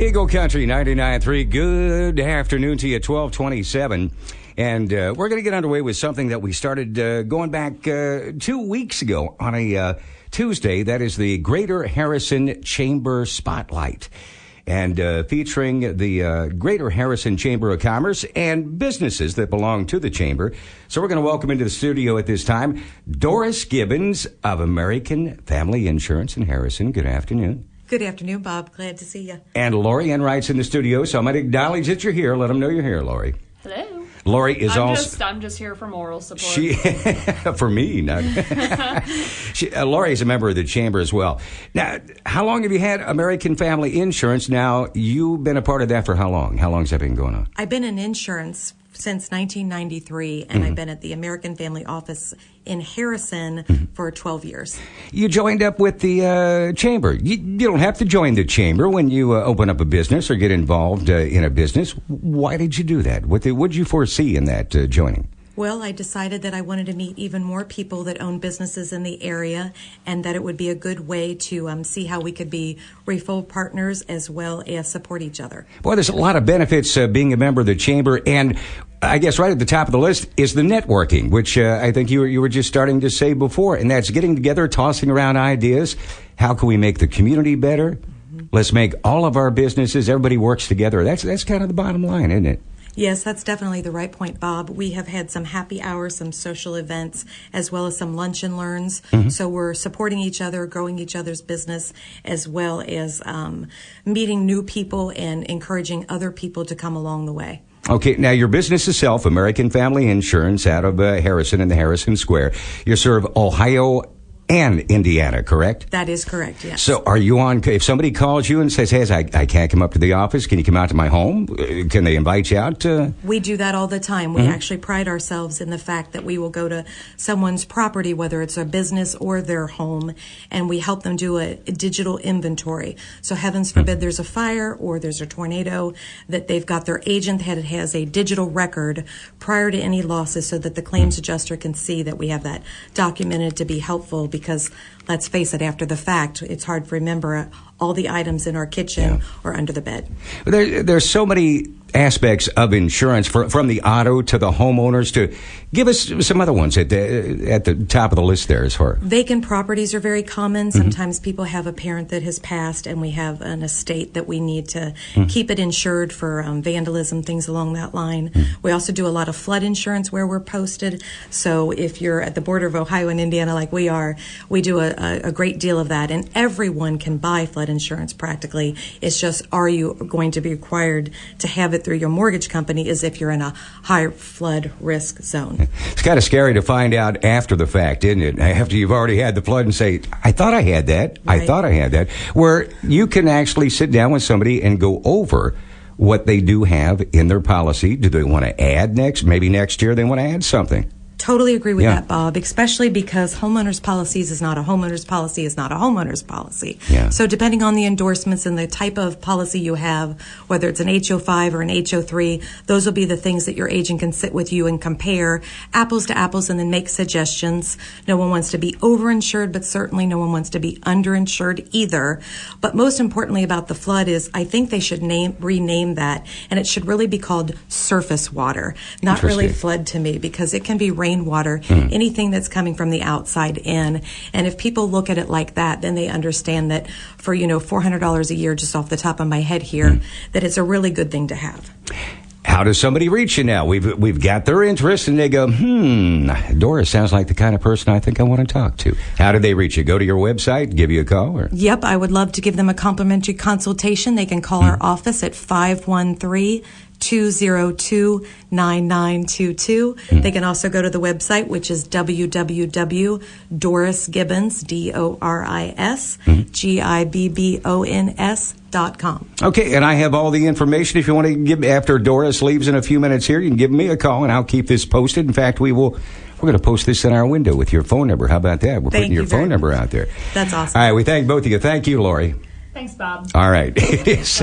Eagle Country 99.3. Good afternoon to you, 1227. And we're going to get underway with something that we started going back 2 weeks ago on a Tuesday. That is the Greater Harrison Chamber Spotlight. And featuring the Greater Harrison Chamber of Commerce and businesses that belong to the Chamber. So we're going to welcome into the studio at this time Doris Gibbons of American Family Insurance in Harrison. Good afternoon. Good afternoon, Bob. Glad to see you. And Lori Enright's in the studio, so I'm going to acknowledge that you're here. Let them know you're here, Lori. Hello. Lori is I'm just here for moral support. For me, not. Lori is a member of the Chamber as well. Now, how long have you had American Family Insurance? Now, you've been a part of that for how long? How long has that been going on? I've been in insurance since 1993, and I've been at the American Family office in Harrison for 12 years. You joined up with the Chamber. You don't have to join the Chamber when you open up a business or get involved in a business. Why did you do that? What did you foresee in that joining? Well, I decided that I wanted to meet even more people that own businesses in the area, and that it would be a good way to see how we could be referral partners as well as support each other. Well, there's a lot of benefits being a member of the Chamber, and I guess right at the top of the list is the networking, which I think you were just starting to say before, and that's getting together, tossing around ideas. How can we make the community better? Let's make all of our businesses, everybody works together. That's kind of the bottom line, isn't it? Yes, that's definitely the right point, Bob. We have had some happy hours, some social events, as well as some lunch and learns. So we're supporting each other, growing each other's business, as well as meeting new people and encouraging other people to come along the way. Okay, now your business itself, American Family Insurance, out of Harrison in the Harrison Square. You serve Ohio and Indiana, correct? That is correct, yes. So are you on, if somebody calls you and says, hey, I can't come up to the office, can you come out to my home? Can they invite you out? We do that all the time. We actually pride ourselves in the fact that we will go to someone's property, whether it's a business or their home, and we help them do a digital inventory. So heavens forbid there's a fire or there's a tornado, that they've got their agent that has a digital record prior to any losses so that the claims adjuster can see that we have that documented to be helpful. Because let's face it, after the fact, it's hard to remember all the items in our kitchen or under the bed. There's so many aspects of insurance, from the auto to the homeowners to give us some other ones at the top of the list there as far. Vacant properties are very common. Sometimes people have a parent that has passed and we have an estate that we need to keep it insured for vandalism, things along that line. We also do a lot of flood insurance where we're posted. So if you're at the border of Ohio and Indiana like we are, we do a great deal of that. And everyone can buy flood insurance practically. It's just, are you going to be required to have it through your mortgage company as if you're in a high flood risk zone. It's kind of scary to find out after the fact, isn't it? After you've already had the flood and say, I thought I had that. Right. I thought I had that. Where you can actually sit down with somebody and go over what they do have in their policy. Do they want to add next? Maybe next year they want to add something. Totally agree with that, Bob, especially because homeowners policies is not a homeowner's policy is not a homeowner's policy. So depending on the endorsements and the type of policy you have, whether it's an HO5 or an HO3, those will be the things that your agent can sit with you and compare apples to apples and then make suggestions. No one wants to be overinsured, but certainly no one wants to be underinsured either. But most importantly about the flood is I think they should rename that, and it should really be called surface water, not really flood to me, because it can be rainwater, anything that's coming from the outside in. And if people look at it like that, then they understand that for, $400 a year, just off the top of my head here, that it's a really good thing to have. How does somebody reach you now? We've got their interest and they go, Doris sounds like the kind of person I think I want to talk to. How do they reach you? Go to your website, give you a call? Or? Yep, I would love to give them a complimentary consultation. They can call our office at 513-202-9922. They can also go to the website, which is www.dorisgibbons, DORISGIBBONS.com. Okay, and I have all the information. If you want to give, after Doris leaves in a few minutes here, you can give me a call and I'll keep this posted. In fact, we're going to post this in our window with your phone number. How about that? We're putting your phone number out there. That's awesome. All right, we thank both of you. Thank you, Lori. Thanks, Bob. All right. It is.